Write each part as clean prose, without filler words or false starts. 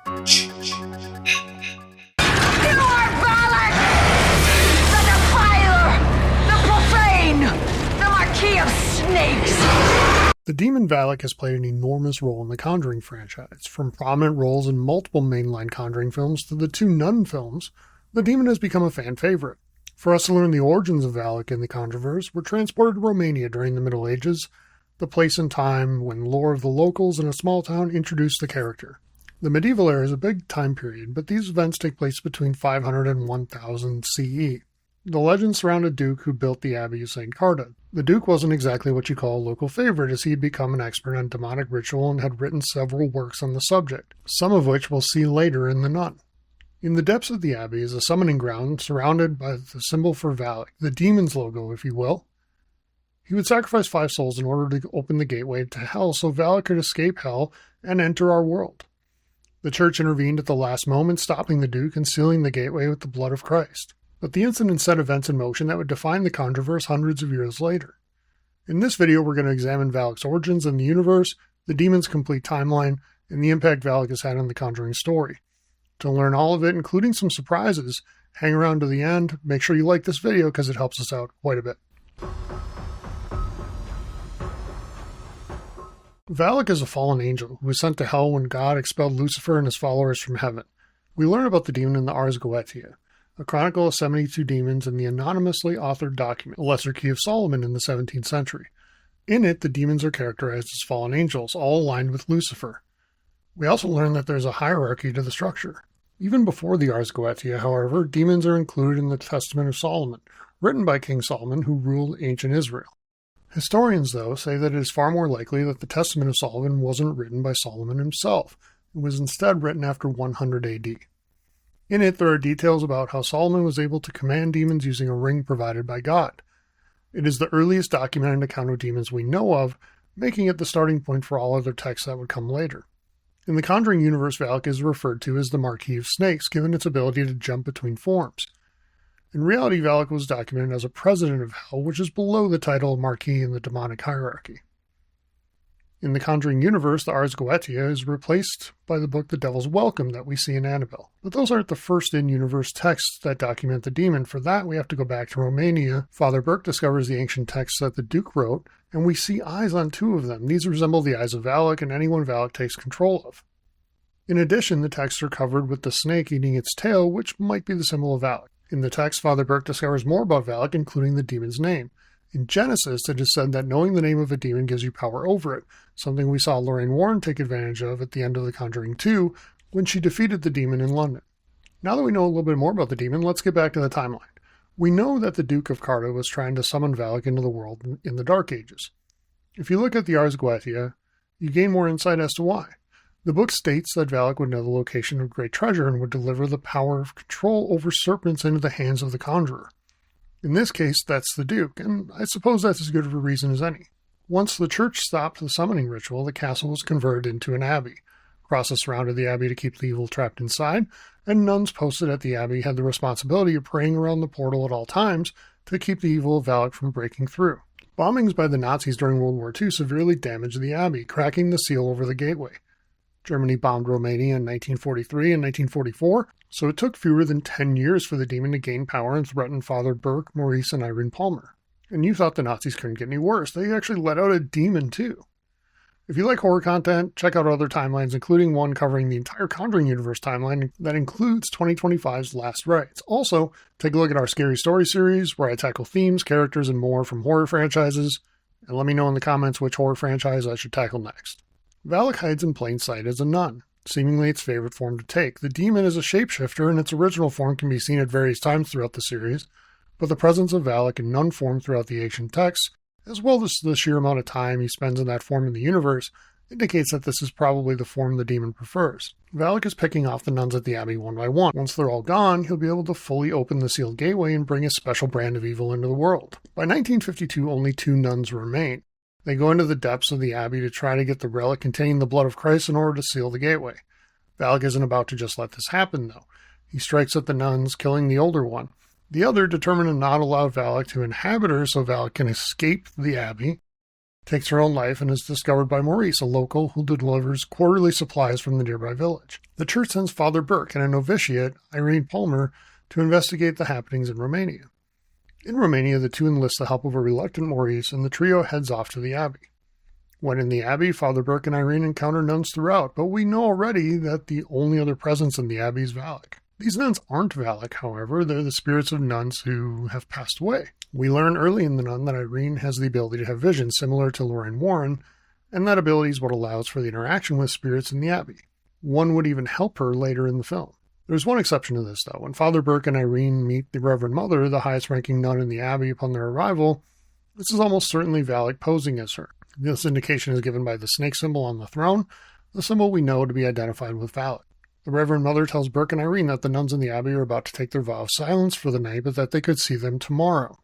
You are Valak! The Defiler! The Profane! The Marquis of Snakes! The demon Valak has played an enormous role in the Conjuring franchise. From prominent roles in multiple mainline Conjuring films to the 2 Nun films, the demon has become a fan favorite. For us to learn the origins of Valak in the Conjureverse, we're transported to Romania during the Middle Ages, the place and time when lore of the locals in a small town introduced the character. The medieval era is a big time period, but these events take place between 500 and 1000 CE. The legend surround a duke who built the Abbey of St. Carta. The duke wasn't exactly what you call a local favorite, as he had become an expert on demonic ritual and had written several works on the subject, some of which we'll see later in The Nun. In the depths of the Abbey is a summoning ground surrounded by the symbol for Valak, the demon's logo, if you will. He would sacrifice 5 souls in order to open the gateway to hell so Valak could escape hell and enter our world. The church intervened at the last moment, stopping the duke and sealing the gateway with the blood of Christ. But the incident set events in motion that would define the Conjureverse hundreds of years later. In this video, we're going to examine Valak's origins in the universe, the demon's complete timeline, and the impact Valak has had on the Conjuring story. To learn all of it, including some surprises, hang around to the end. Make sure you like this video because it helps us out quite a bit. Valak is a fallen angel who was sent to hell when God expelled Lucifer and his followers from heaven. We learn about the demon in the Ars Goetia, a chronicle of 72 demons in the anonymously authored document, A Lesser Key of Solomon in the 17th century. In it, the demons are characterized as fallen angels, all aligned with Lucifer. We also learn that there's a hierarchy to the structure. Even before the Ars Goetia, however, demons are included in the Testament of Solomon, written by King Solomon, who ruled ancient Israel. Historians, though, say that it is far more likely that the Testament of Solomon wasn't written by Solomon himself. It was instead written after 100 AD. In it, there are details about how Solomon was able to command demons using a ring provided by God. It is the earliest documented account of demons we know of, making it the starting point for all other texts that would come later. In the Conjuring universe, Valak is referred to as the Marquis of Snakes, given its ability to jump between forms. In reality, Valak was documented as a president of Hell, which is below the title of Marquis in the demonic hierarchy. In the Conjuring universe, the Ars Goetia is replaced by the book The Devil's Welcome that we see in Annabelle. But those aren't the first in-universe texts that document the demon. For that, we have to go back to Romania. Father Burke discovers the ancient texts that the Duke wrote, and we see eyes on 2 of them. These resemble the eyes of Valak and anyone Valak takes control of. In addition, the texts are covered with the snake eating its tail, which might be the symbol of Valak. In the text, Father Burke discovers more about Valak, including the demon's name. In Genesis, it is said that knowing the name of a demon gives you power over it, something we saw Lorraine Warren take advantage of at the end of The Conjuring 2 when she defeated the demon in London. Now that we know a little bit more about the demon, let's get back to the timeline. We know that the Duke of Carta was trying to summon Valak into the world in the Dark Ages. If you look at the Ars Goetia, you gain more insight as to why. The book states that Valak would know the location of great treasure and would deliver the power of control over serpents into the hands of the conjurer. In this case, that's the Duke, and I suppose that's as good of a reason as any. Once the church stopped the summoning ritual, the castle was converted into an abbey. Crosses surrounded the abbey to keep the evil trapped inside, and nuns posted at the abbey had the responsibility of praying around the portal at all times to keep the evil of Valak from breaking through. Bombings by the Nazis during World War II severely damaged the abbey, cracking the seal over the gateway. Germany bombed Romania in 1943 and 1944, so it took fewer than 10 years for the demon to gain power and threaten Father Burke, Maurice, and Irene Palmer. And you thought the Nazis couldn't get any worse. They actually let out a demon, too. If you like horror content, check out other timelines, including one covering the entire Conjuring universe timeline that includes 2025's Last Rites. Also, take a look at our Scary Story series, where I tackle themes, characters, and more from horror franchises, and let me know in the comments which horror franchise I should tackle next. Valak hides in plain sight as a nun, seemingly its favorite form to take. The demon is a shapeshifter, and its original form can be seen at various times throughout the series, but the presence of Valak in nun form throughout the ancient texts, as well as the sheer amount of time he spends in that form in the universe, indicates that this is probably the form the demon prefers. Valak is picking off the nuns at the abbey one by one. Once they're all gone, he'll be able to fully open the sealed gateway and bring a special brand of evil into the world. By 1952, only 2 nuns remain. They go into the depths of the abbey to try to get the relic containing the blood of Christ in order to seal the gateway. Valak isn't about to just let this happen, though. He strikes at the nuns, killing the older one. The other, determined to not allow Valak to inhabit her so Valak can escape the abbey, takes her own life and is discovered by Maurice, a local who delivers quarterly supplies from the nearby village. The church sends Father Burke and a novitiate, Irene Palmer, to investigate the happenings in Romania. In Romania, the two enlist the help of a reluctant Maurice, and the trio heads off to the abbey. When in the abbey, Father Burke and Irene encounter nuns throughout, but we know already that the only other presence in the abbey is Valak. These nuns aren't Valak, however, they're the spirits of nuns who have passed away. We learn early in the nun that Irene has the ability to have visions similar to Lorraine Warren, and that ability is what allows for the interaction with spirits in the abbey. One would even help her later in the film. There's one exception to this, though. When Father Burke and Irene meet the Reverend Mother, the highest-ranking nun in the abbey, upon their arrival, this is almost certainly Valak posing as her. This indication is given by the snake symbol on the throne, the symbol we know to be identified with Valak. The Reverend Mother tells Burke and Irene that the nuns in the abbey are about to take their vow of silence for the night, but that they could see them tomorrow.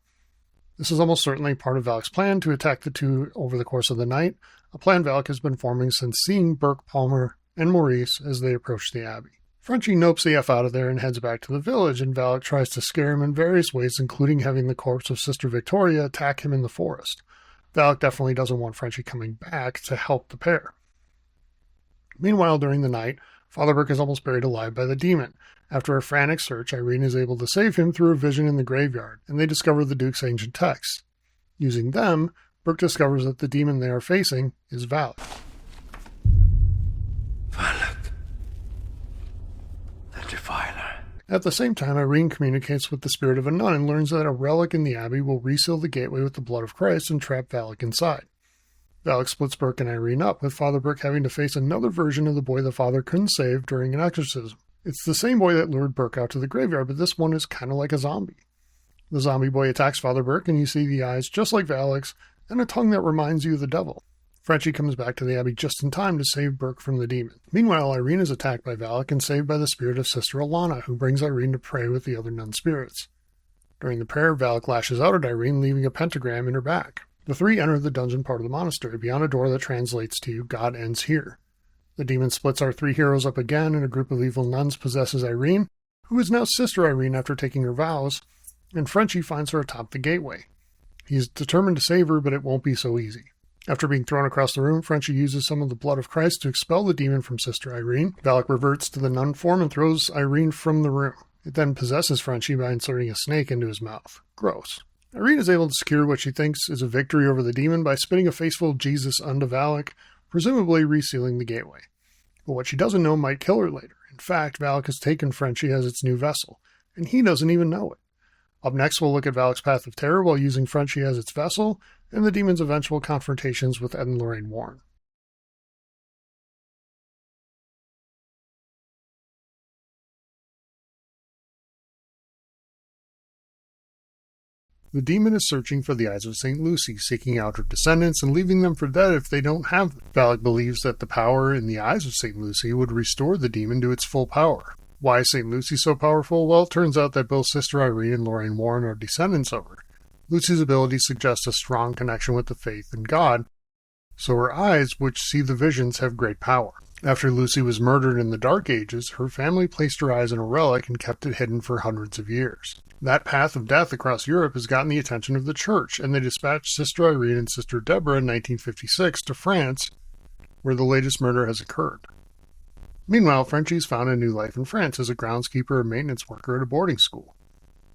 This is almost certainly part of Valak's plan to attack the two over the course of the night, a plan Valak has been forming since seeing Burke, Palmer, and Maurice as they approach the abbey. Frenchie nopes the F out of there and heads back to the village, and Valak tries to scare him in various ways, including having the corpse of Sister Victoria attack him in the forest. Valak definitely doesn't want Frenchie coming back to help the pair. Meanwhile, during the night, Father Burke is almost buried alive by the demon. After a frantic search, Irene is able to save him through a vision in the graveyard, and they discover the Duke's ancient texts. Using them, Burke discovers that the demon they are facing is Valak. Valak. The Defiler. At the same time, Irene communicates with the spirit of a nun and learns that a relic in the abbey will reseal the gateway with the blood of Christ and trap Valak inside. Valak splits Burke and Irene up, with Father Burke having to face another version of the boy the father couldn't save during an exorcism. It's the same boy that lured Burke out to the graveyard, but this one is kind of like a zombie. The zombie boy attacks Father Burke, and you see the eyes just like Valak's, and a tongue that reminds you of the devil. Frenchie comes back to the abbey just in time to save Burke from the demon. Meanwhile, Irene is attacked by Valak and saved by the spirit of Sister Alana, who brings Irene to pray with the other nun spirits. During the prayer, Valak lashes out at Irene, leaving a pentagram in her back. The three enter the dungeon part of the monastery, beyond a door that translates to "God ends here." The demon splits our three heroes up again, and a group of evil nuns possesses Irene, who is now Sister Irene after taking her vows, and Frenchie finds her atop the gateway. He is determined to save her, but it won't be so easy. After being thrown across the room, Frenchie uses some of the blood of Christ to expel the demon from Sister Irene. Valak reverts to the nun form and throws Irene from the room. It then possesses Frenchie by inserting a snake into his mouth. Gross. Irene is able to secure what she thinks is a victory over the demon by spitting a faceful Jesus onto Valak, presumably resealing the gateway. But what she doesn't know might kill her later. In fact, Valak has taken Frenchie as its new vessel, and he doesn't even know it. Up next, we'll look at Valak's path of terror while using Frenchie as its vessel, and the demon's eventual confrontations with Ed and Lorraine Warren. The demon is searching for the eyes of St. Lucy, seeking out her descendants and leaving them for dead if they don't have them. Valak believes that the power in the eyes of St. Lucy would restore the demon to its full power. Why is St. Lucy so powerful? Well, it turns out that both Sister Irene and Lorraine Warren are descendants of her. Lucy's abilities suggest a strong connection with the faith in God, so her eyes, which see the visions, have great power. After Lucy was murdered in the Dark Ages, her family placed her eyes in a relic and kept it hidden for hundreds of years. That path of death across Europe has gotten the attention of the Church, and they dispatched Sister Irene and Sister Deborah in 1956 to France, where the latest murder has occurred. Meanwhile, Frenchie's found a new life in France as a groundskeeper or maintenance worker at a boarding school.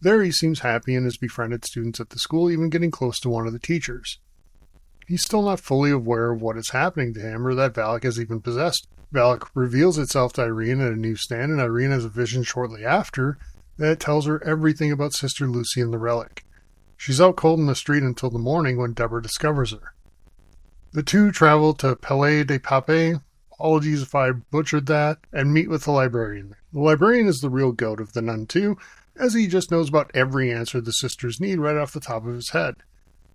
There he seems happy and has befriended students at the school, even getting close to one of the teachers. He's still not fully aware of what is happening to him or that Valak has even possessed. Valak reveals itself to Irene at a newsstand, and Irene has a vision shortly after that tells her everything about Sister Lucy and the relic. She's out cold in the street until the morning when Deborah discovers her. The two travel to Palais des Papes, apologies if I butchered that, and meet with the librarian. The librarian is the real goat of the nun too, as he just knows about every answer the sisters need right off the top of his head,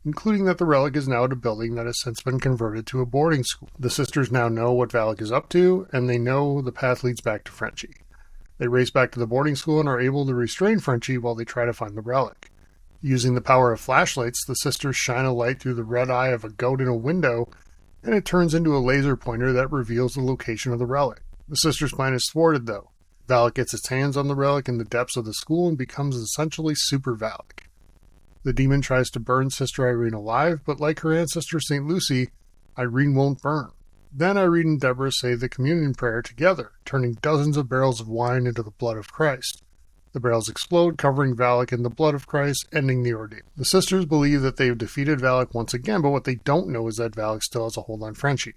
including that the relic is now at a building that has since been converted to a boarding school. The sisters now know what Valak is up to, and they know the path leads back to Frenchie. They race back to the boarding school and are able to restrain Frenchie while they try to find the relic. Using the power of flashlights, the sisters shine a light through the red eye of a goat in a window, and it turns into a laser pointer that reveals the location of the relic. The sisters' plan is thwarted, though. Valak gets its hands on the relic in the depths of the school and becomes essentially Super Valak. The demon tries to burn Sister Irene alive, but like her ancestor St. Lucy, Irene won't burn. Then Irene and Deborah say the communion prayer together, turning dozens of barrels of wine into the blood of Christ. The barrels explode, covering Valak in the blood of Christ, ending the ordeal. The sisters believe that they have defeated Valak once again, but what they don't know is that Valak still has a hold on Frenchie,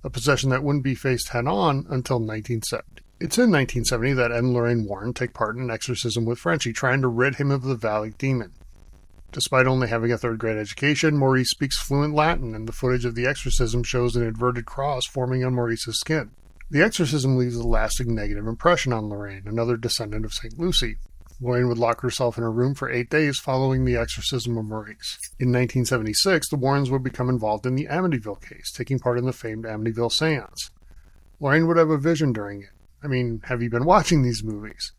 a possession that wouldn't be faced head-on until 1970. It's in 1970 that Ed and Lorraine Warren take part in an exorcism with Frenchie, trying to rid him of the Valak demon. Despite only having a third-grade education, Maurice speaks fluent Latin, and the footage of the exorcism shows an inverted cross forming on Maurice's skin. The exorcism leaves a lasting negative impression on Lorraine, another descendant of St. Lucy. Lorraine would lock herself in her room for 8 days following the exorcism of Maurice. In 1976, the Warrens would become involved in the Amityville case, taking part in the famed Amityville seance. Lorraine would have a vision during it. I mean, have you been watching these movies?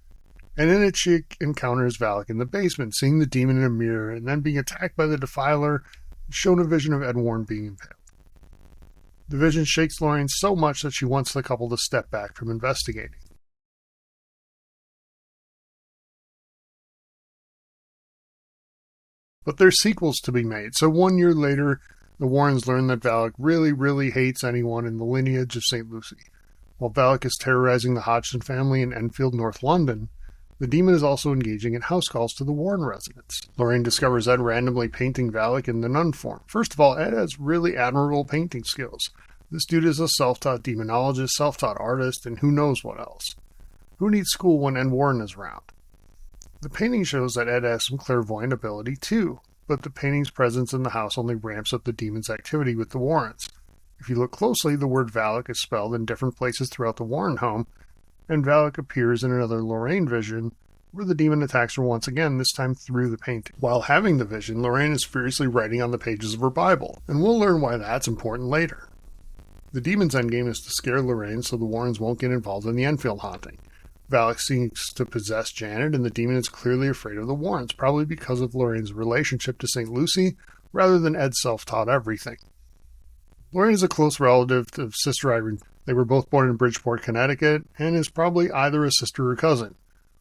And in it, she encounters Valak in the basement, seeing the demon in a mirror, and then being attacked by the defiler, shown a vision of Ed Warren being impaled. The vision shakes Lorraine so much that she wants the couple to step back from investigating. But there's sequels to be made, so 1 year later, the Warrens learn that Valak really hates anyone in the lineage of St. Lucy. While Valak is terrorizing the Hodgson family in Enfield, North London, the demon is also engaging in house calls to the Warren residents. Lorraine discovers Ed randomly painting Valak in the nun form. First of all, Ed has really admirable painting skills. This dude is a self-taught demonologist, self-taught artist, and who knows what else. Who needs school when Ed Warren is around? The painting shows that Ed has some clairvoyant ability too, but the painting's presence in the house only ramps up the demon's activity with the Warrens. If you look closely, the word Valak is spelled in different places throughout the Warren home, and Valak appears in another Lorraine vision, where the demon attacks her once again, this time through the painting. While having the vision, Lorraine is furiously writing on the pages of her Bible, and we'll learn why that's important later. The demon's endgame is to scare Lorraine so the Warrens won't get involved in the Enfield haunting. Valak seeks to possess Janet, and the demon is clearly afraid of the Warrens, probably because of Lorraine's relationship to St. Lucy, rather than Ed's self-taught everything. Lorraine is a close relative of Sister Irene. They were both born in Bridgeport, Connecticut, and is probably either a sister or cousin.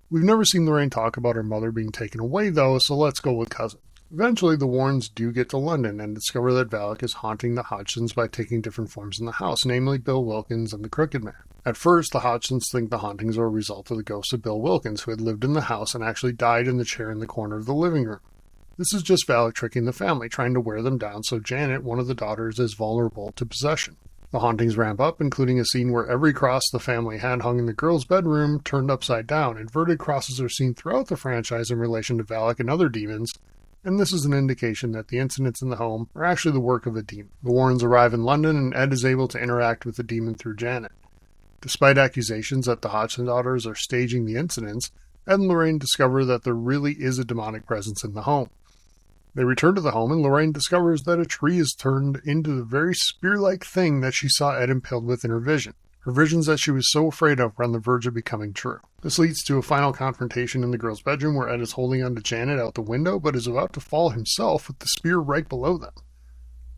We've never seen Lorraine talk about her mother being taken away, though, so let's go with cousin. Eventually, the Warrens do get to London and discover that Valak is haunting the Hodgsons by taking different forms in the house, namely Bill Wilkins and the Crooked Man. At first, the Hodgsons think the hauntings are a result of the ghost of Bill Wilkins, who had lived in the house and actually died in the chair in the corner of the living room. This is just Valak tricking the family, trying to wear them down so Janet, one of the daughters, is vulnerable to possession. The hauntings ramp up, including a scene where every cross the family had hung in the girls' bedroom turned upside down. Inverted crosses are seen throughout the franchise in relation to Valak and other demons, and this is an indication that the incidents in the home are actually the work of a demon. The Warrens arrive in London, and Ed is able to interact with the demon through Janet. Despite accusations that the Hodgson daughters are staging the incidents, Ed and Lorraine discover that there really is a demonic presence in the home. They return to the home, and Lorraine discovers that a tree is turned into the very spear-like thing that she saw Ed impaled with in her vision. Her visions that she was so afraid of were on the verge of becoming true. This leads to a final confrontation in the girls' bedroom where Ed is holding onto Janet out the window, but is about to fall himself with the spear right below them.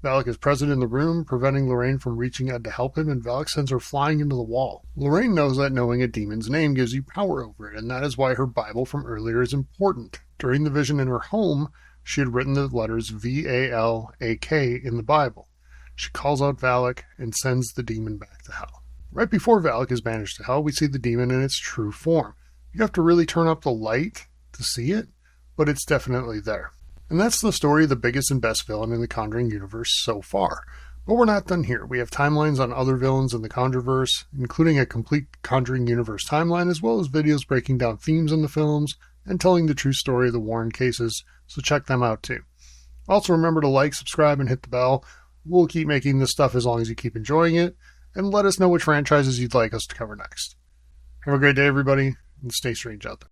Valak is present in the room, preventing Lorraine from reaching Ed to help him, and Valak sends her flying into the wall. Lorraine knows that knowing a demon's name gives you power over it, and that is why her Bible from earlier is important. During the vision in her home, she had written the letters V-A-L-A-K in the Bible. She calls out Valak and sends the demon back to hell. Right before Valak is banished to hell, we see the demon in its true form. You have to really turn up the light to see it, but it's definitely there. And that's the story of the biggest and best villain in the Conjuring universe so far. But we're not done here. We have timelines on other villains in the Conjureverse, including a complete Conjuring universe timeline, as well as videos breaking down themes in the films and telling the true story of the Warren cases, so check them out too. Also remember to like, subscribe, and hit the bell. We'll keep making this stuff as long as you keep enjoying it, and let us know which franchises you'd like us to cover next. Have a great day, everybody, and stay strange out there.